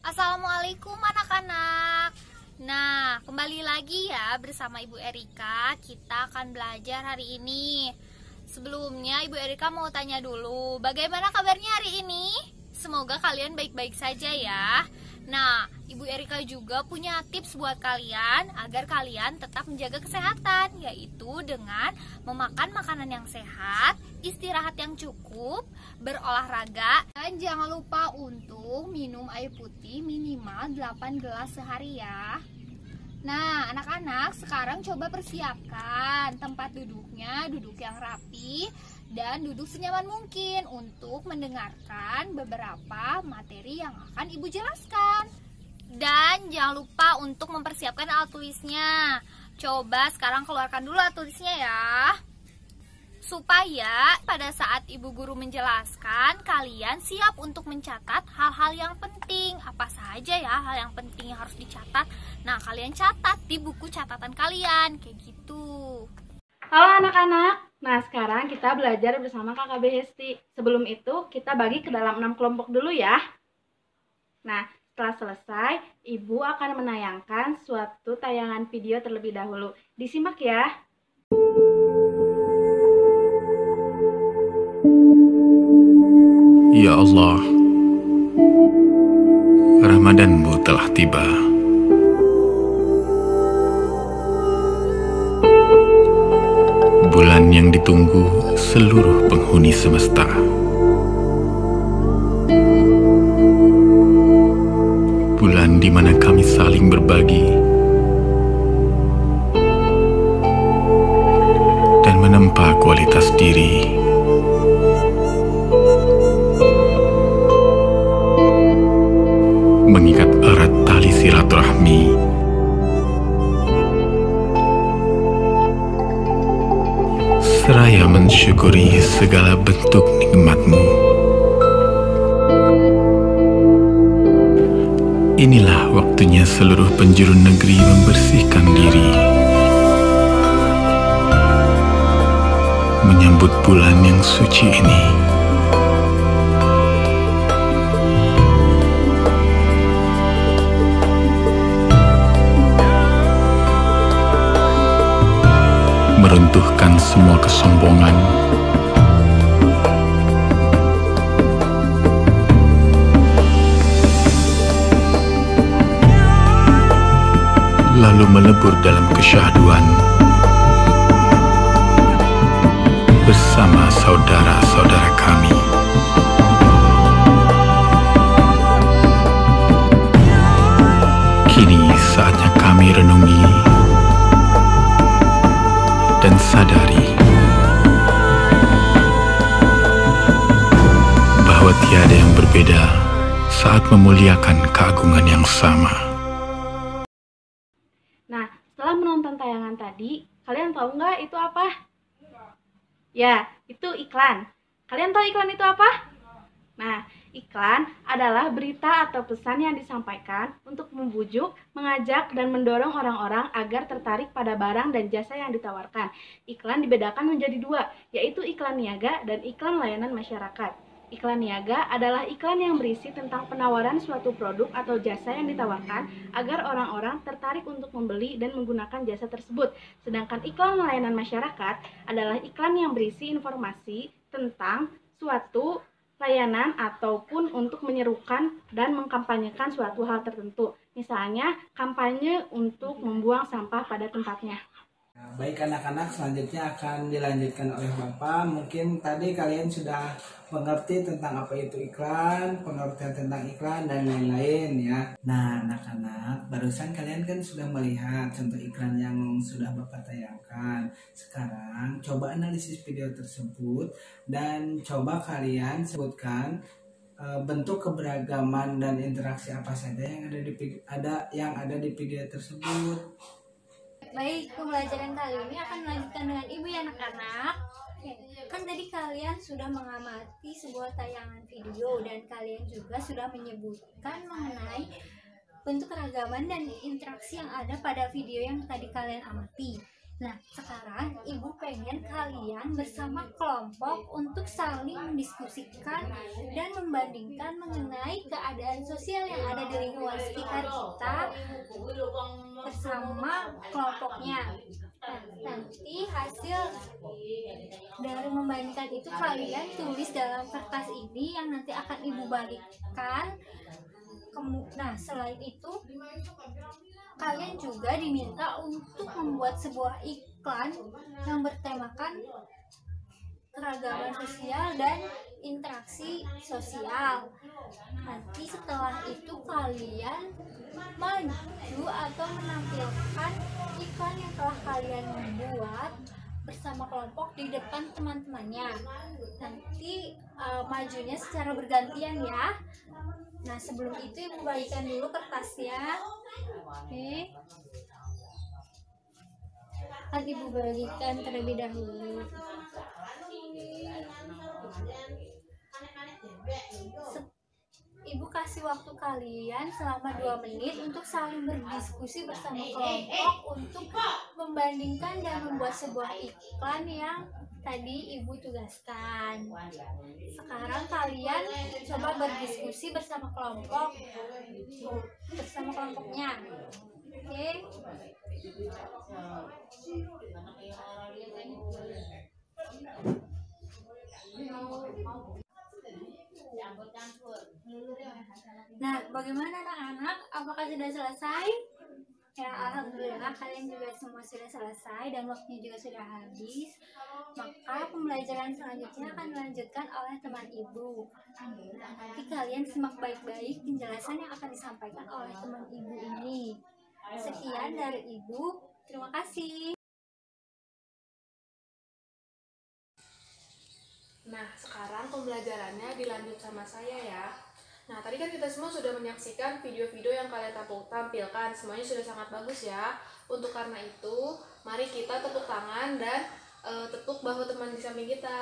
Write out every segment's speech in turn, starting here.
Assalamualaikum anak-anak. Nah, kembali lagi ya bersama Ibu Erika. Kita akan belajar hari ini. Sebelumnya Ibu Erika mau tanya dulu, bagaimana kabarnya hari ini? Semoga kalian baik-baik saja ya. Nah, Ibu Erika juga punya tips buat kalian agar kalian tetap menjaga kesehatan, yaitu dengan memakan makanan yang sehat, istirahat yang cukup, berolahraga, dan jangan lupa untuk minum air putih minimal 8 gelas sehari ya. Nah, anak-anak sekarang coba persiapkan tempat duduknya, duduk yang rapi dan duduk senyaman mungkin untuk mendengarkan beberapa materi yang akan Ibu jelaskan. Dan jangan lupa untuk mempersiapkan alat tulisnya. Coba sekarang keluarkan dulu alat tulisnya ya. Supaya pada saat ibu guru menjelaskan, kalian siap untuk mencatat hal-hal yang penting. Apa saja ya hal yang penting yang harus dicatat. Nah, kalian catat di buku catatan kalian, kayak gitu. Halo anak-anak, nah sekarang kita belajar bersama Kakak Behesti. Sebelum itu kita bagi ke dalam 6 kelompok dulu ya. Nah, setelah selesai, ibu akan menayangkan suatu tayangan video terlebih dahulu. Disimak ya. Ya Allah, Ramadanmu telah tiba. Bulan yang ditunggu seluruh penghuni semesta. Bulan di mana kami saling berbagi dan menempa kualitas diri. Mengikat erat tali silaturahmi, seraya mensyukuri segala bentuk nikmat-Mu. Inilah waktunya seluruh penjuru negeri membersihkan diri, menyambut bulan yang suci ini. Meruntuhkan semua kesombongan, lalu melebur dalam kesyahduan bersama saudara-saudara kami. Kini saatnya kami renungi dan sadari bahwa tiada yang berbeda saat memuliakan keagungan yang sama. Nah, setelah menonton tayangan tadi, kalian tahu nggak itu apa? Ya, itu iklan. Kalian tahu iklan itu apa? Nah, iklan adalah berita atau pesan yang disampaikan untuk membujuk, mengajak, dan mendorong orang-orang agar tertarik pada barang dan jasa yang ditawarkan. Iklan dibedakan menjadi dua, yaitu iklan niaga dan iklan layanan masyarakat. Iklan niaga adalah iklan yang berisi tentang penawaran suatu produk atau jasa yang ditawarkan agar orang-orang tertarik untuk membeli dan menggunakan jasa tersebut. Sedangkan iklan layanan masyarakat adalah iklan yang berisi informasi tentang suatu layanan ataupun untuk menyerukan dan mengkampanyekan suatu hal tertentu. Misalnya, kampanye untuk membuang sampah pada tempatnya. Baik anak-anak, selanjutnya akan dilanjutkan oleh Bapak. Mungkin tadi kalian sudah mengerti tentang apa itu iklan, pengertian tentang iklan, dan lain-lain ya. Nah anak-anak, barusan kalian kan sudah melihat contoh iklan yang sudah Bapak tayangkan. Sekarang coba analisis video tersebut dan coba kalian sebutkan bentuk keberagaman dan interaksi apa saja yang ada di video tersebut. Baik, pembelajaran kali ini akan melanjutkan dengan ibu ya anak-anak. Kan tadi kalian sudah mengamati sebuah tayangan video dan kalian juga sudah menyebutkan mengenai bentuk keragaman dan interaksi yang ada pada video yang tadi kalian amati. Nah, sekarang ibu pengen kalian bersama kelompok untuk saling mendiskusikan dan membandingkan mengenai keadaan sosial yang ada di lingkungan sekitar kita bersama kelompoknya. Nah, nanti hasil dari membandingkan itu kalian tulis dalam kertas ini yang nanti akan ibu balikkan. Nah, selain itu kalian juga diminta untuk membuat sebuah iklan yang bertemakan keragaman sosial dan interaksi sosial. Nanti setelah itu kalian maju atau menampilkan iklan yang telah kalian buat bersama kelompok di depan teman-temannya. Nanti majunya secara bergantian ya. Nah, sebelum itu ibu bagikan dulu kertasnya. Oke. Akan ibu bagikan terlebih dahulu. Ibu kasih waktu kalian selama 2 menit untuk saling berdiskusi bersama kelompok untuk membandingkan dan membuat sebuah iklan yang tadi ibu tugaskan. Sekarang kalian coba berdiskusi bersama kelompok, bersama kelompoknya. Oke. Nah, bagaimana anak-anak? Apakah sudah selesai? Ya, alhamdulillah kalian juga semua sudah selesai dan waktunya juga sudah habis. Maka pembelajaran selanjutnya akan dilanjutkan oleh teman ibu. Nanti kalian simak baik-baik penjelasan yang akan disampaikan oleh teman ibu ini. Sekian dari ibu. Terima kasih. Nah, sekarang pembelajarannya dilanjut sama saya ya. Nah, tadi kan kita semua sudah menyaksikan video-video yang kalian tampilkan. Semuanya sudah sangat bagus ya. Untuk karena itu, mari kita tepuk tangan dan tepuk bahu teman di samping kita.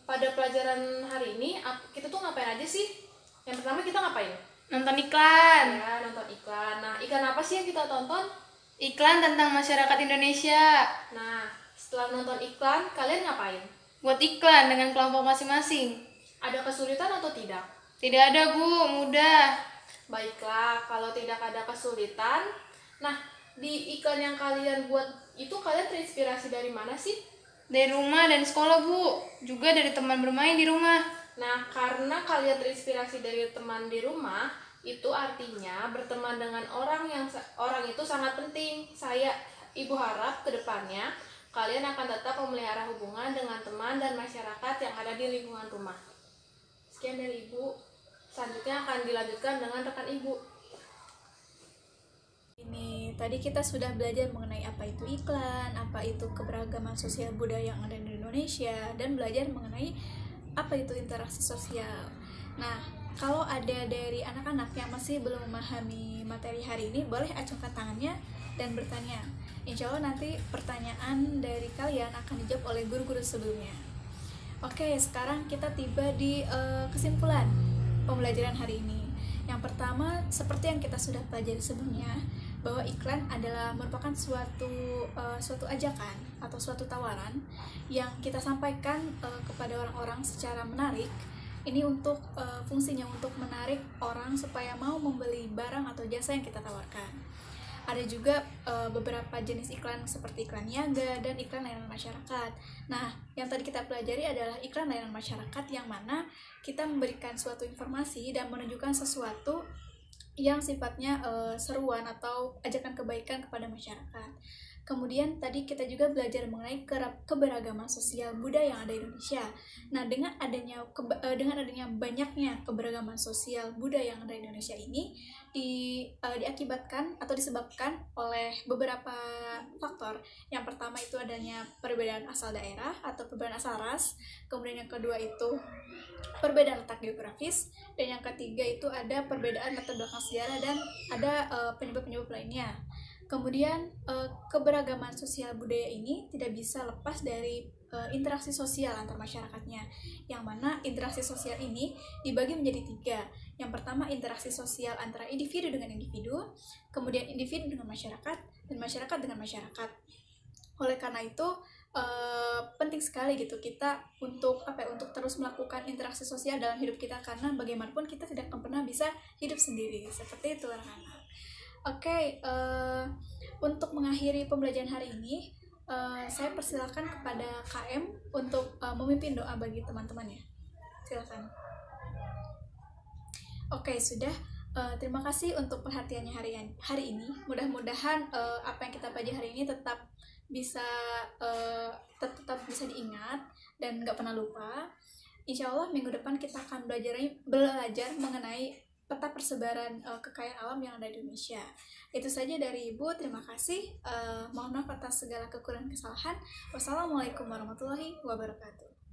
Pada pelajaran hari ini, kita tuh ngapain aja sih? Yang pertama kita ngapain? Nonton iklan. Ya, nonton iklan. Nah, iklan apa sih yang kita tonton? Iklan tentang masyarakat Indonesia. Nah, setelah nonton iklan, kalian ngapain? Buat iklan dengan kelompok masing-masing. Ada kesulitan atau tidak? Tidak ada, Bu. Mudah. Baiklah, kalau tidak ada kesulitan. Nah, di iklan yang kalian buat itu kalian terinspirasi dari mana sih? Dari rumah dan sekolah, Bu. Juga dari teman bermain di rumah. Nah, karena kalian terinspirasi dari teman di rumah, itu artinya berteman dengan orang itu sangat penting. Ibu harap ke depannya kalian akan tetap memelihara hubungan dengan teman dan masyarakat yang ada di lingkungan rumah. Sekian dari Ibu. Selanjutnya akan dilanjutkan dengan rekan Ibu. Ini tadi kita sudah belajar mengenai apa itu iklan, apa itu keberagaman sosial budaya yang ada di Indonesia, dan belajar mengenai apa itu interaksi sosial. Nah, kalau ada dari anak-anak yang masih belum memahami materi hari ini, boleh acungkan tangannya dan bertanya. Insya Allah nanti pertanyaan dari kalian akan dijawab oleh guru-guru sebelumnya. Oke, sekarang kita tiba di kesimpulan pembelajaran hari ini. Yang pertama, seperti yang kita sudah pelajari sebelumnya, bahwa iklan adalah merupakan suatu ajakan atau suatu tawaran yang kita sampaikan kepada orang-orang secara menarik. Ini untuk fungsinya untuk menarik orang supaya mau membeli barang atau jasa yang kita tawarkan. Ada juga beberapa jenis iklan seperti iklan niaga dan iklan layanan masyarakat. Nah, yang tadi kita pelajari adalah iklan layanan masyarakat yang mana kita memberikan suatu informasi dan menunjukkan sesuatu yang sifatnya seruan atau ajakan kebaikan kepada masyarakat. Kemudian tadi kita juga belajar mengenai keberagaman sosial budaya yang ada di Indonesia. Nah, dengan adanya banyaknya keberagaman sosial budaya yang ada di Indonesia ini diakibatkan atau disebabkan oleh beberapa faktor. Yang pertama itu adanya perbedaan asal daerah atau perbedaan asal ras. Kemudian yang kedua itu perbedaan letak geografis, dan yang ketiga itu ada perbedaan latar belakang sejarah dan ada penyebab-penyebab lainnya. Kemudian keberagaman sosial budaya ini tidak bisa lepas dari interaksi sosial antar masyarakatnya, yang mana interaksi sosial ini dibagi menjadi 3. Yang pertama, interaksi sosial antara individu dengan individu, kemudian individu dengan masyarakat, dan masyarakat dengan masyarakat. Oleh karena itu penting sekali gitu kita untuk untuk terus melakukan interaksi sosial dalam hidup kita, karena bagaimanapun kita tidak akan pernah bisa hidup sendiri. Seperti itu anak-anak. Oke, untuk mengakhiri pembelajaran hari ini, saya persilakan kepada KM untuk memimpin doa bagi teman-teman ya. Silakan. Oke, sudah. Terima kasih untuk perhatiannya hari ini. Mudah-mudahan apa yang kita pelajari hari ini tetap bisa diingat dan nggak pernah lupa. Insya Allah minggu depan kita akan belajar mengenai peta persebaran kekayaan alam yang ada di Indonesia. Itu saja dari Ibu, terima kasih. Mohon maaf atas segala kekurangan kesalahan. Wassalamualaikum warahmatullahi wabarakatuh.